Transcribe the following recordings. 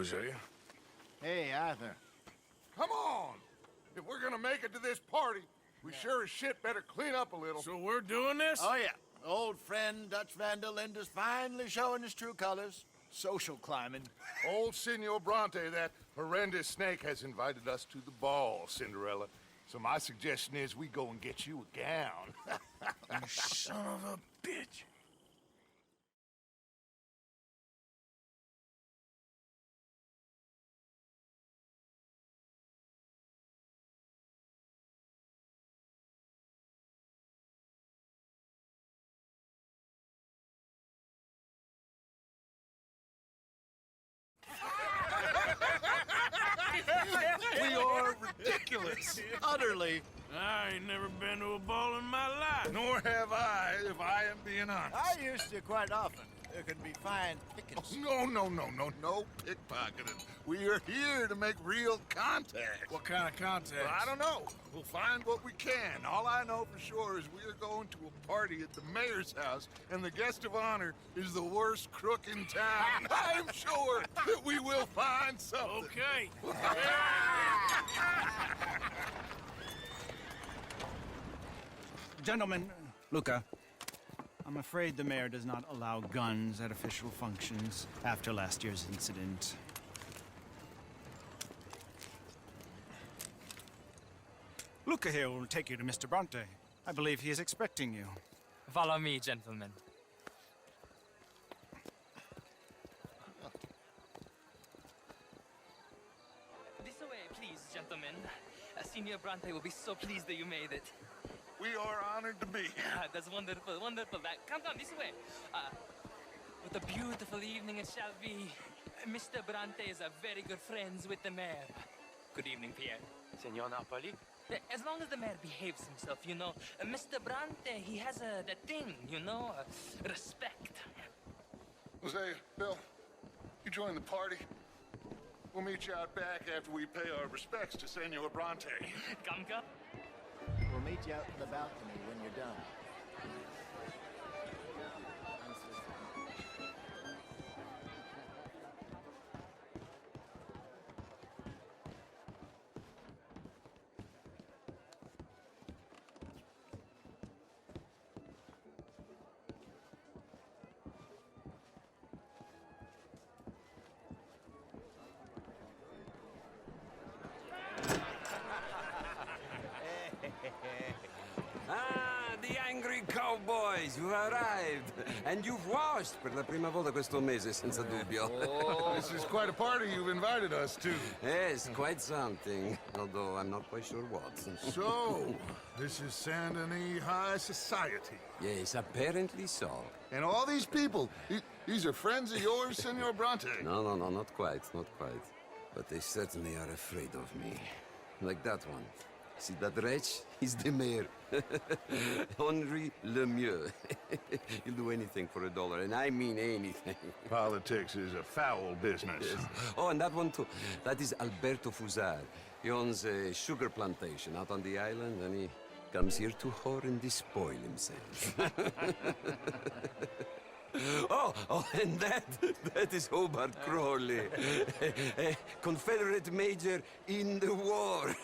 Hosea? Hey, Arthur. Come on! If we're gonna make it to this party, we sure as shit better clean up a little. So we're doing this? Oh, yeah. Old friend Dutch Van der Linde's finally showing his true colors. Social climbing. Old Senor Bronte, that horrendous snake, has invited us to the ball, Cinderella. So my suggestion is we go and get you a gown. You son of a bitch. We are ridiculous. Utterly. I ain't never been to a ball in my life. Nor have I, if I am being honest. I used to quite often. There could be fine pickings. No pickpocketing. We are here to make real contact. What kind of contact? Well, I don't know. We'll find what we can. All I know for sure is we are going to a party at the mayor's house, and the guest of honor is the worst crook in town. I'm sure that we will find something. Okay. Gentlemen, Luca, I'm afraid the mayor does not allow guns at official functions after last year's incident. Luca here will take you to Mr. Bronte. I believe he is expecting you. Follow me, gentlemen. This way, please, gentlemen. Senior Bronte will be so pleased that you made it. We are honored to be here. That's wonderful, wonderful. Come down this way. What a beautiful evening it shall be. Mr. Bronte is a very good friends with the mayor. Good evening, Pierre. Senor Napoli? As long as the mayor behaves himself, you know. Mr. Bronte, he has that thing, you know, respect. Jose, Bill, you join the party. We'll meet you out back after we pay our respects to Senor Bronte. Come. We'll meet you out in the balcony when you're done. Ah, the angry cowboys, you arrived. And you've washed per la prima volta questo mese, senza dubbio. This is quite a party you've invited us to. Yes, quite something. Although I'm not quite sure what. So, this is Saint Denis High Society. Yes, apparently so. And all these people, these are friends of yours, Senor Bronte? No, not quite, not quite. But they certainly are afraid of me. Like that one. See that wretch? He's the mayor. Henri Lemieux. He'll do anything for $1, and I mean anything. Politics is a foul business. Yes. Oh, and that one too. That is Alberto Fusar. He owns a sugar plantation out on the island, and he comes here to whore and despoil himself. Oh, and that is Hobart Crawley, a Confederate major in the war,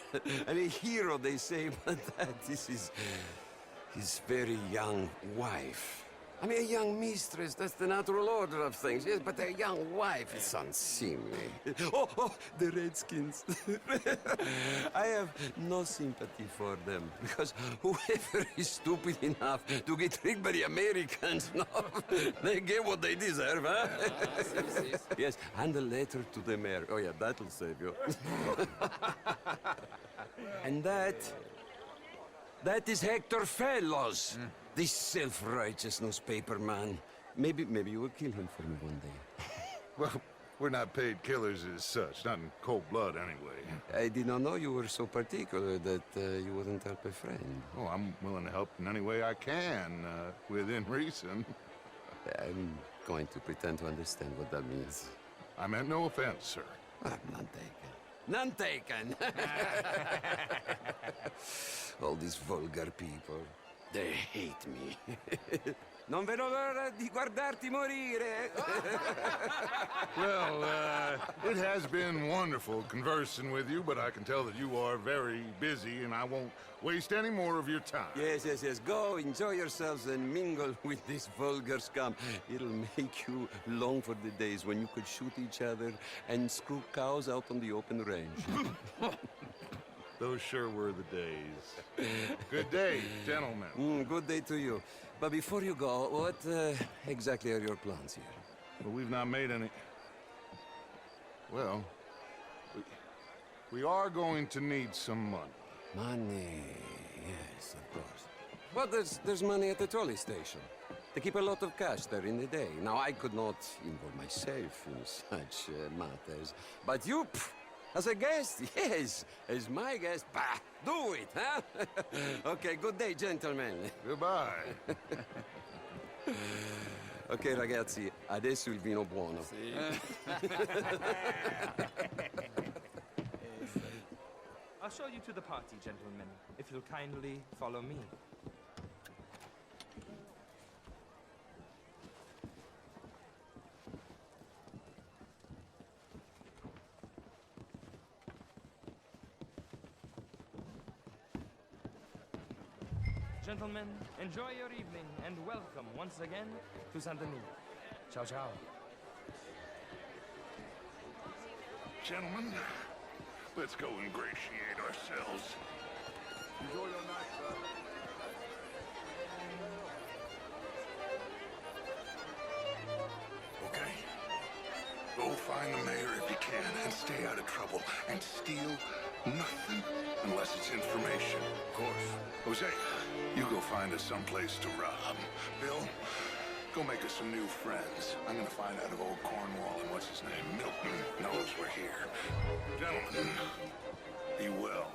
and a hero, they say, but that is his very young wife. I mean, a young mistress, that's the natural order of things, yes, but a young wife is unseemly. Oh, the Redskins. I have no sympathy for them, because whoever is stupid enough to get tricked by the Americans, no, they get what they deserve, huh? Yes, and a letter to the mayor. Oh, yeah, that'll save you. And that is Hector Fellows. This self-righteous newspaper man. Maybe you will kill him for me one day. Well, we're not paid killers as such, not in cold blood anyway. I did not know you were so particular that you wouldn't help a friend. Oh, I'm willing to help in any way I can, within reason. I'm going to pretend to understand what that means. I meant no offense, sir. None taken. None taken! All these vulgar people. They hate me. Non vedo l'ora di guardarti morire. Well, it has been wonderful conversing with you, but I can tell that you are very busy, and I won't waste any more of your time. Yes. Go, enjoy yourselves and mingle with this vulgar scum. It'll make you long for the days when you could shoot each other and screw cows out on the open range. Those sure were the days. Good day, gentlemen. Good day to you. But before you go, what exactly are your plans here? Well, we've not made any... Well, we are going to need some money. Money, yes, of course. But there's money at the trolley station. They keep a lot of cash there in the day. Now, I could not involve myself in such matters. But you, as a guest, yes, as my guest, bah, do it, huh? Okay, good day, gentlemen. Goodbye. Ok, ragazzi, adesso il vino buono. I'll show you to the party, gentlemen, if you'll kindly follow me. Gentlemen, enjoy your evening and welcome once again to Saint Denis. Ciao, ciao. Gentlemen, let's go ingratiate ourselves. Enjoy your night, sir. Okay. Go find the mayor if you can and stay out of trouble. And steal nothing unless it's information. Of course. Jose, you go find us someplace to rob. Bill, go make us some new friends. I'm gonna find out if old Cornwall and what's his name, Milton, knows we're here. Gentlemen, be well.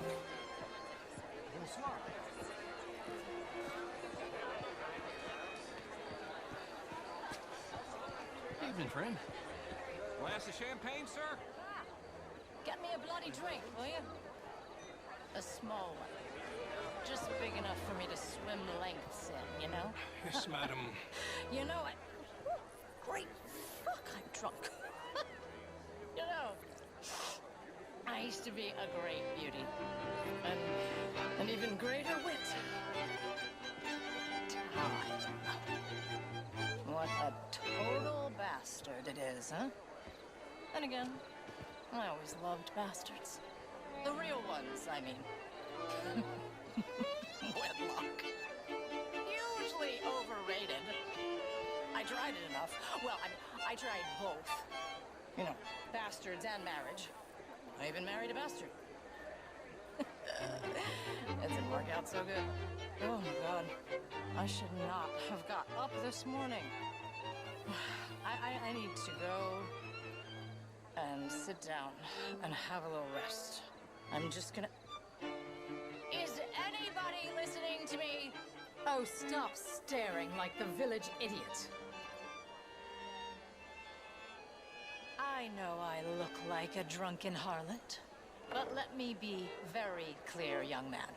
Evening, friend. Glass of champagne, sir? Get me a bloody drink, will you? A small one. Just big enough for me to swim lengths in, you know? Yes, madam. You know, great fuck, I'm drunk. You know, I used to be a great beauty. And an even greater wit. Time. What a total bastard it is, huh? And again, I always loved bastards. The real ones, I mean. Wedlock. Hugely overrated. I tried it enough. Well, I tried both. You know, bastards and marriage. I even married a bastard. It didn't work out so good. Oh my God. I should not have got up this morning. I need to go and sit down and have a little rest. I'm just gonna... Is anybody listening to me? Oh, stop staring like the village idiot. I know I look like a drunken harlot, but let me be very clear, young man.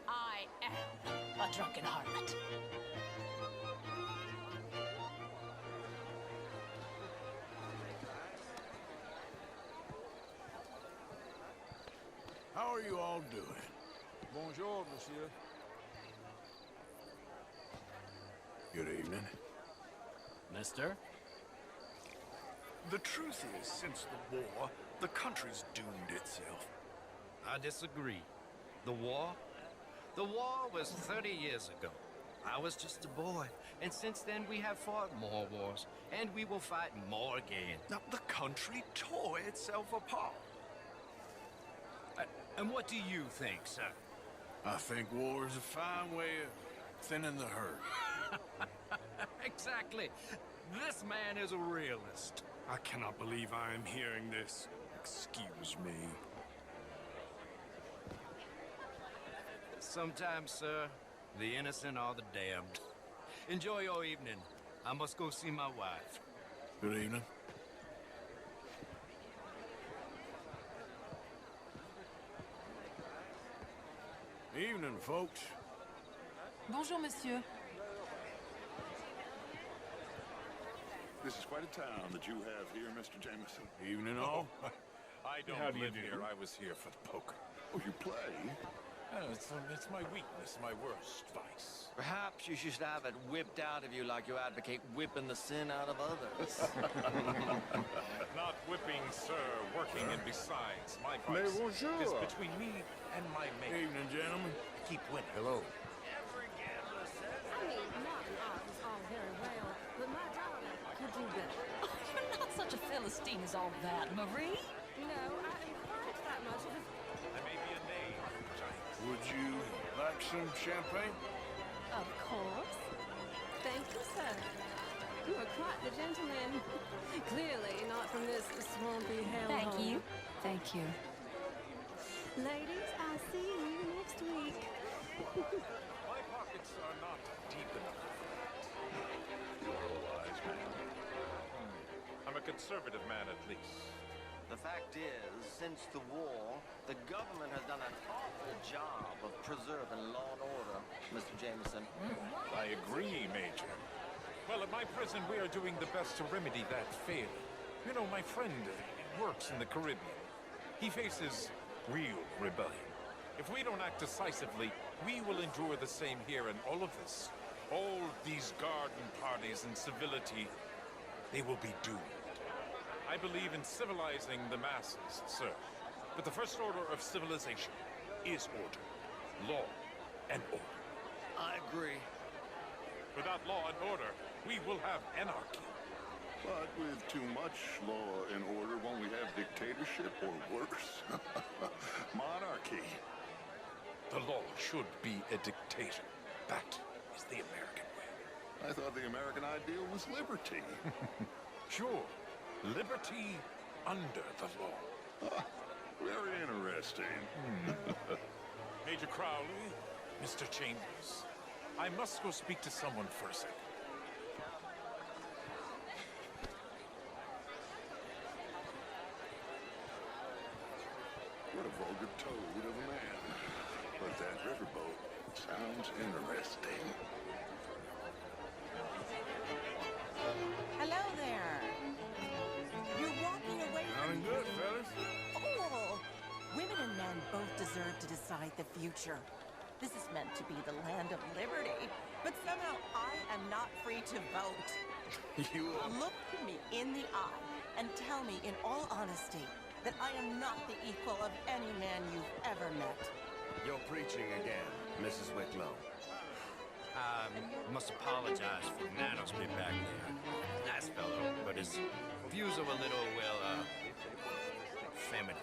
I am a drunken harlot. How are you all doing? Bonjour, monsieur. Good evening. Mister? The truth is, since the war, the country's doomed itself. I disagree. The war was 30 years ago. I was just a boy, and since then we have fought more wars, and we will fight more again. Now, the country tore itself apart. And what do you think, sir? I think war is a fine way of thinning the herd. Exactly. This man is a realist. I cannot believe I am hearing this. Excuse me. Sometimes, sir, the innocent are the damned. Enjoy your evening. I must go see my wife. Good evening. Evening, folks. Bonjour, monsieur. This is quite a town that you have here, Mr. Jameson. Evening all. I don't How do you live do? here. I was here for the poker. Oh, you play? It's my weakness, my worst vice. Perhaps you should have it whipped out of you like you advocate whipping the sin out of others. Not whipping, sir. Working, and besides, my Mais vice bonjour. is between me and my mate. Evening, gentlemen. Keep winning. Hello. I mean, not art is all very well, but my darling could do better. Oh, you're not such a Philistine as all that, Marie. No, I am quite that much of a... I may be a knave, giant. Would you like some champagne? Of course. Thank you, sir. You are quite the gentleman. Clearly not from this swampy hellhole. Thank you. Thank you. Ladies, I'll see you next week. My pockets are not deep enough. You're a wise man. I'm a conservative man, at least. The fact is, since the war, the government has done an awful job of preserving law and order, Mr. Jameson. I agree, Major. Well, at my prison, we are doing the best to remedy that failing. You know, my friend works in the Caribbean. He faces real rebellion. If we don't act decisively, we will endure the same here, and all of this, all these garden parties and civility, they will be doomed. I believe in civilizing the masses, sir. But the first order of civilization is order. Law and order. I agree. Without law and order, we will have anarchy. But with too much law and order, won't we have dictatorship or worse? Monarchy. The law should be a dictator. That is the American way. I thought the American ideal was liberty. Sure, liberty under the law. Very interesting. Major Crowley, Mr. Chambers, I must go speak to someone for a second. What a vulgar toad of a man. But that riverboat sounds interesting. Hello there. You're walking away from... good, fellas. Oh, women and men both deserve to decide the future. This is meant to be the land of liberty, but somehow I am not free to vote. Look me in the eye and tell me in all honesty that I am not the equal of any man you've ever met. You're preaching again, Mrs. Wicklow. Must apologize for Nanos be back there. Nice fellow, but his views are a little, well, feminine.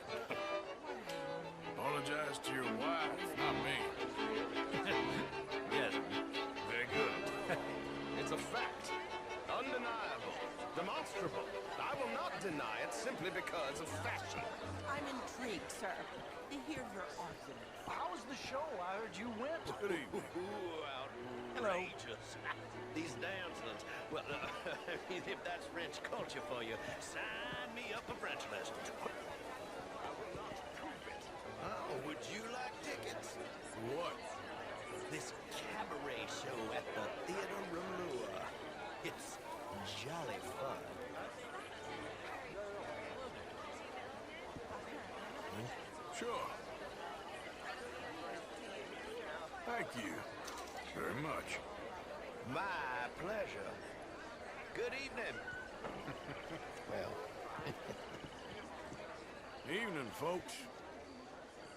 Apologize to your wife, not me. Yes, very good. It's a fact. Undeniable. Demonstrable. I will not deny it simply because of fashion. I'm intrigued, sir, to hear your argument. How was the show? I heard you went. Good evening. Outrageous. These dancers. Well, if that's French culture for you, sign me up for French lessons. Oh, would you like tickets? What? This cabaret show at the Theater Rouleur. It's jolly fun. Sure. Thank you very much. My pleasure. Good evening. Well. Evening, folks.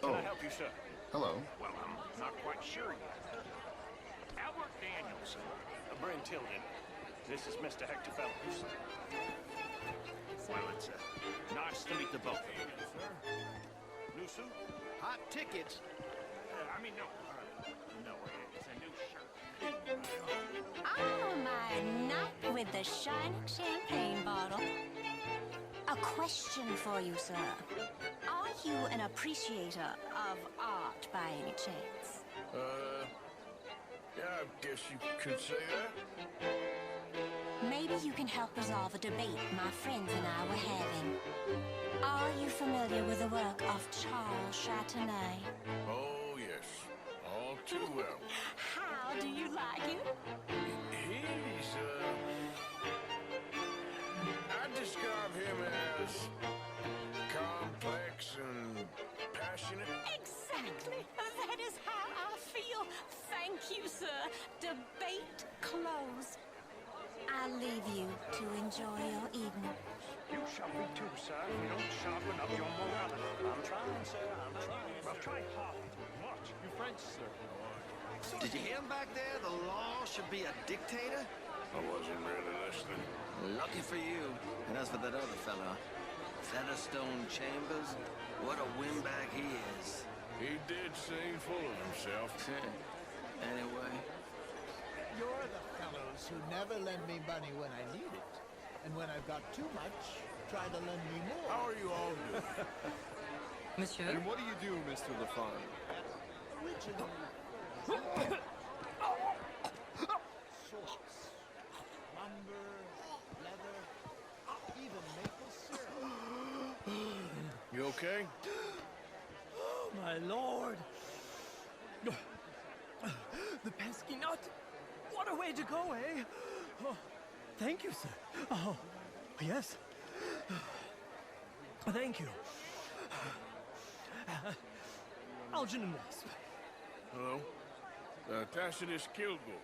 Can I help you, sir? Hello. Well, I'm not quite sure yet. Albert Daniels, Bryn Tilden. This is Mr. Hector Fellows. Well, it's nice to meet the both of you. New suit? Hot tickets. No, it's a new shirt. Oh, my night with the shining champagne bottle. A question for you, sir. Are you an appreciator of art by any chance? Yeah, I guess you could say that. Maybe you can help resolve a debate my friends and I were having. Are you familiar with the work of Charles Chatenay? Oh, yes. All too well. How do you like him? He's, you, sir. Debate closed. I'll leave you to enjoy your evening. You shall be too, sir, if you don't sharpen up your morality. I'm trying, sir, I'm trying. I'll try hard. Watch. You French, sir. Did you hear him back there? The law should be a dictator? I wasn't really listening. Lucky for you. And as for that other fella, Featherstone Chambers, what a windbag he is. He did seem full of himself. Anyway. You're the fellows who never lend me money when I need it. And when I've got too much, try to lend me more. How are you all doing? Monsieur? And what do you do, Mr. LaFawn? Originally, sorts. Lumber, leather, even maple syrup. You okay? Oh, my lord. The pesky nut. What a way to go, eh? Oh, thank you, sir. Oh, yes. Thank you. Algernon Wasp. Hello? Tacitus Kilgore.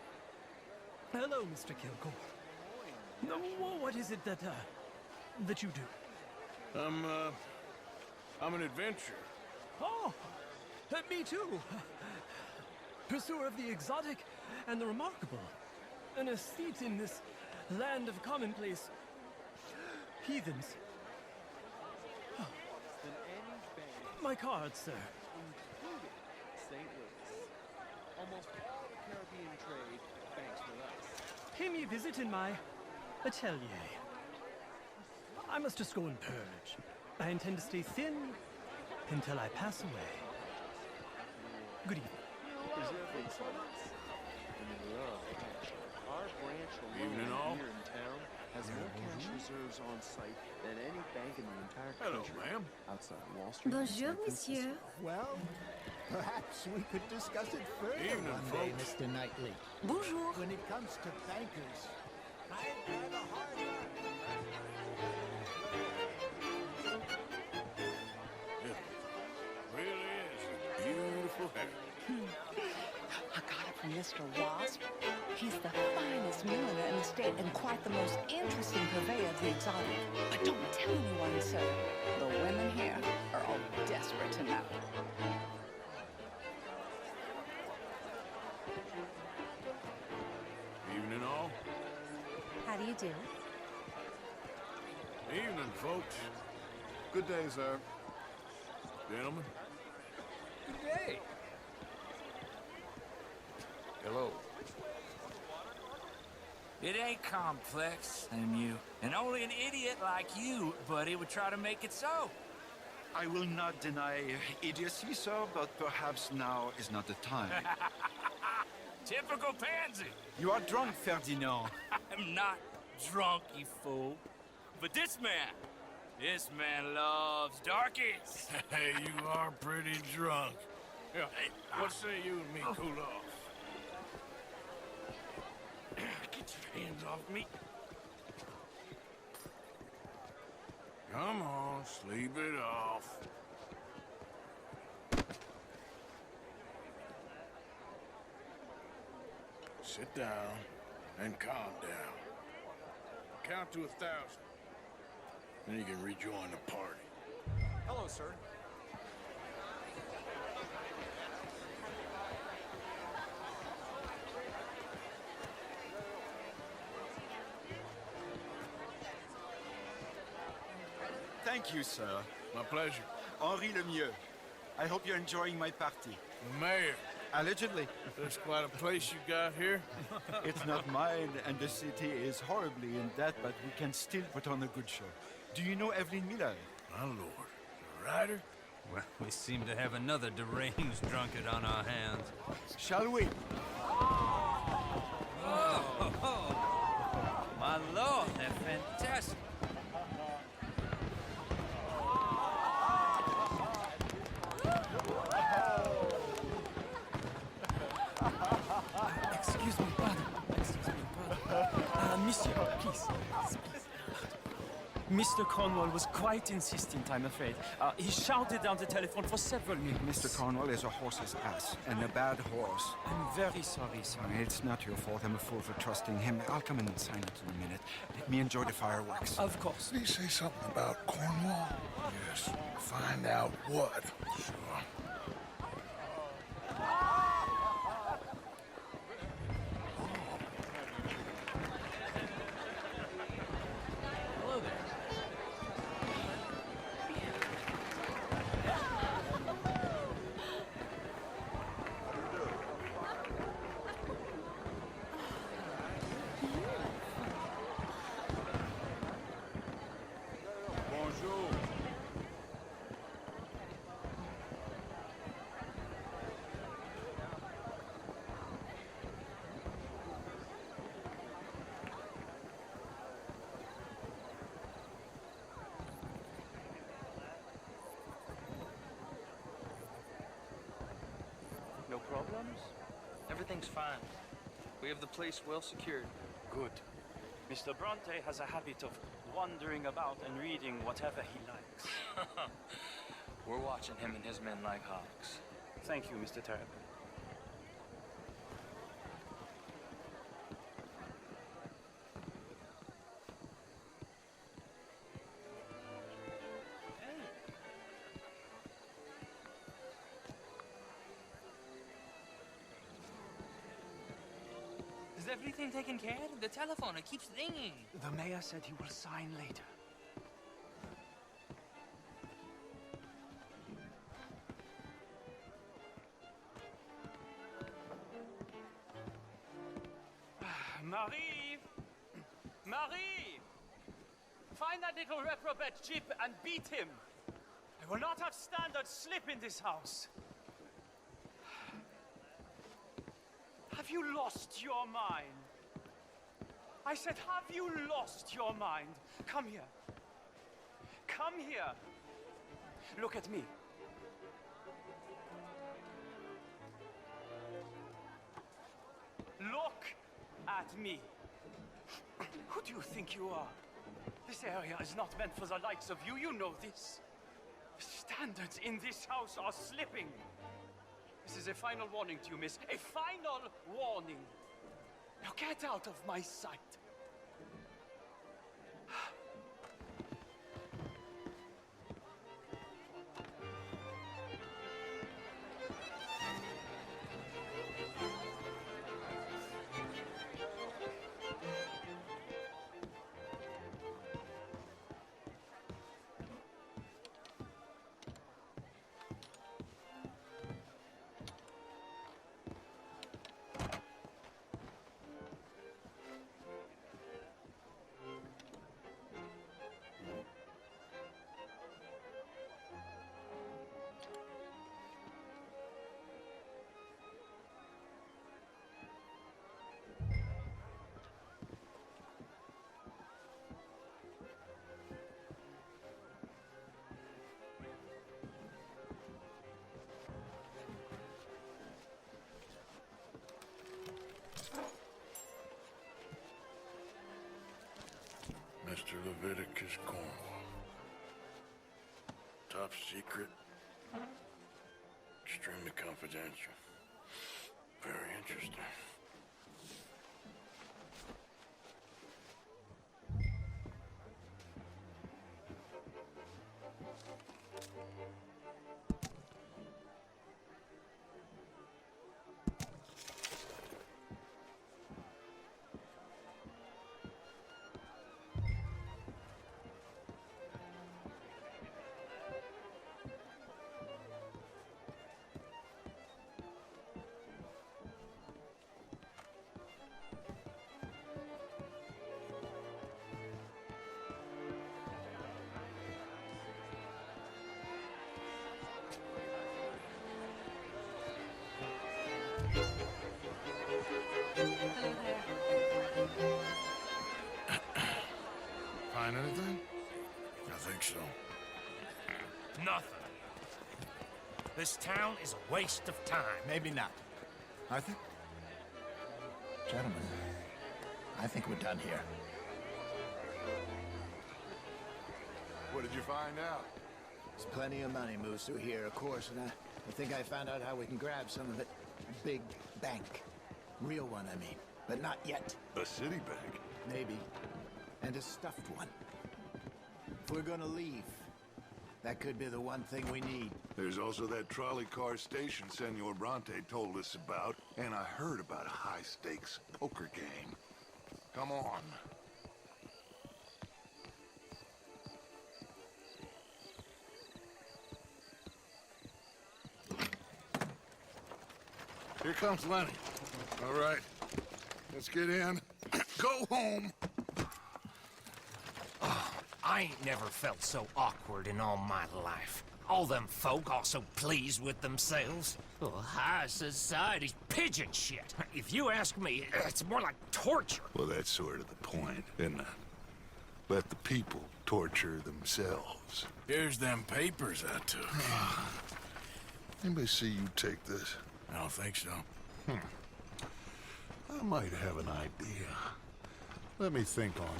Hello, Mr. Kilgore. No, what is it that you do? I'm an adventurer. Oh, me too. Pursuer of the exotic and the remarkable. An aesthete in this land of commonplace heathens. Oh. My card, sir. Including St. Louis. Almost all the Caribbean trade banks with us. Pay me a visit in my atelier. I must just go and purge. I intend to stay thin until I pass away. Good evening. Preserving products. And we love cash. Our branch Evening all. alone here in town has more cash reserves on site than any bank in the entire Hello, country. ma'am. Outside Wall Street. Bonjour, and San monsieur. Well, perhaps we could discuss it further Evening, one day, folks. Mr. Knightley. Bonjour. When it comes to bankers, I've had a hard run. It really is a beautiful hair. I got it from Mr. Wasp. He's the finest milliner in the state and quite the most interesting purveyor of the exotic. But don't tell anyone, sir. The women here are all desperate to know. Evening all. How do you do? Evening, folks. Good day, sir. Gentlemen. Good day. Hello. It ain't complex, and only an idiot like you, buddy, would try to make it so. I will not deny idiocy, sir, but perhaps now is not the time. Typical pansy. You are drunk, Ferdinand. I'm not drunk, you fool. But this man loves darkies. Hey, you are pretty drunk. Yeah, what say you and me cool off? Get your hands off me. Come on, sleep it off. Sit down and calm down. Count to 1,000. Then you can rejoin the party. Hello, sir. Thank you, sir. My pleasure. Henri Lemieux. I hope you're enjoying my party. The mayor. Allegedly. That's quite a place you got here. It's not mine, and the city is horribly in debt, but we can still put on a good show. Do you know Evelyn Miller? My lord. The writer? Well, we seem to have another deranged drunkard on our hands. Shall we? Oh, my lord, they're fantastic. Excuse me, brother. Excuse me, brother. Monsieur, please. Mr. Cornwall was quite insistent, I'm afraid. He shouted down the telephone for several minutes. Mr. Cornwall is a horse's ass, and a bad horse. I'm very sorry, sir. It's not your fault. I'm a fool for trusting him. I'll come in and sign it in a minute. Let me enjoy the fireworks. Of course. Did he say something about Cornwall? Yes. Find out what. Sure. Hello there. Bonjour. No problems? Everything's fine. We have the place well secured. Good. Mr. Bronte has a habit of wandering about and reading whatever he likes. We're watching him and his men like hawks. Thank you, Mr. Terrapin. Is everything taken care of? The telephone, it keeps ringing. The mayor said he will sign later. Marie! Marie! Find that little reprobate Chip and beat him. I will not have standard slip in this house. Have you lost your mind? I said, have you lost your mind? Come here. Come here. Look at me. Look at me. Who do you think you are? This area is not meant for the likes of you. You know this. Standards in this house are slipping. This is a final warning to you, miss. A final warning. Now get out of my sight. Mr. Leviticus Cornwall. Top secret. Extremely confidential. Very interesting. Find anything? I think so. Nothing. This town is a waste of time. Maybe not. Arthur? Gentlemen, I think we're done here. What did you find out? There's plenty of money moves through here, of course, and I think I found out how we can grab some of it. A big bank. Real one, I mean. But not yet. A city bank? Maybe. And a stuffed one. If we're gonna leave, that could be the one thing we need. There's also that trolley car station Senor Bronte told us about, and I heard about a high-stakes poker game. Come on. Here comes Lenny. All right, let's get in. Go home. I ain't never felt so awkward in all my life. All them folk all so pleased with themselves. Oh, high society's pigeon shit. If you ask me, it's more like torture. Well, that's sort of the point, isn't it? Let the people torture themselves. Here's them papers I took. Anybody see you take this? I don't think so. I might have an idea. Let me think on it.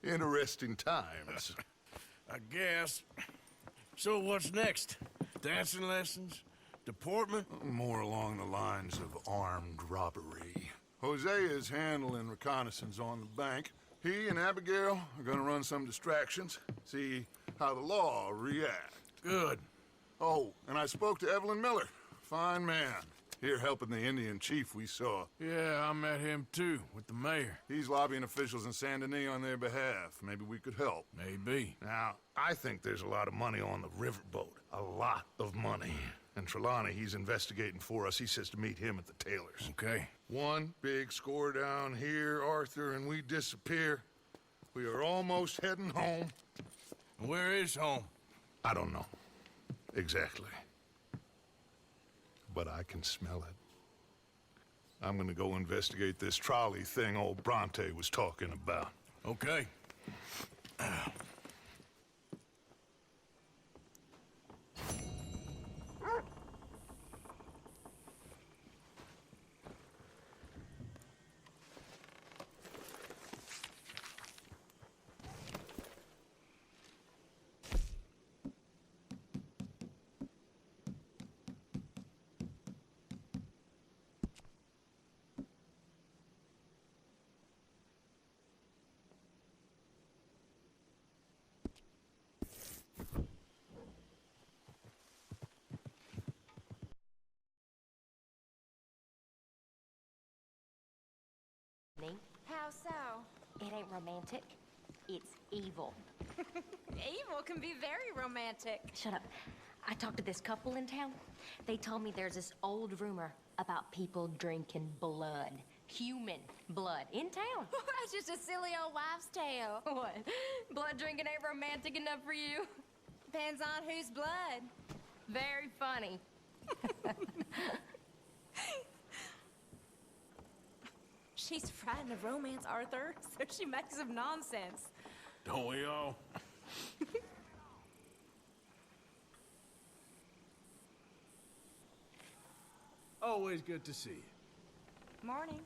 Interesting times. I guess. So what's next? Dancing lessons? Deportment? More along the lines of armed robbery. Hosea is handling reconnaissance on the bank. He and Abigail are gonna run some distractions, see how the law reacts. Good. Oh, and I spoke to Evelyn Miller. Fine man. Here helping the Indian chief we saw. Yeah, I met him too, with the mayor. He's lobbying officials in Saint Denis on their behalf. Maybe we could help. Maybe. Now, I think there's a lot of money on the riverboat. A lot of money. And Trelawney, he's investigating for us. He says to meet him at the Taylor's. Okay. One big score down here, Arthur, and we disappear. We are almost heading home. Where is home? I don't know. Exactly. But I can smell it. I'm gonna go investigate this trolley thing old Bronte was talking about. Okay. How so? It ain't romantic. It's evil. Evil can be very romantic. Shut up. I talked to this couple in town. They told me there's this old rumor about people drinking blood. Human blood. In town. That's just a silly old wives' tale. What? Blood drinking ain't romantic enough for you? Depends on whose blood. Very funny. She's frightened of romance, Arthur, so she makes up nonsense. Don't we all? Always good to see you. Morning.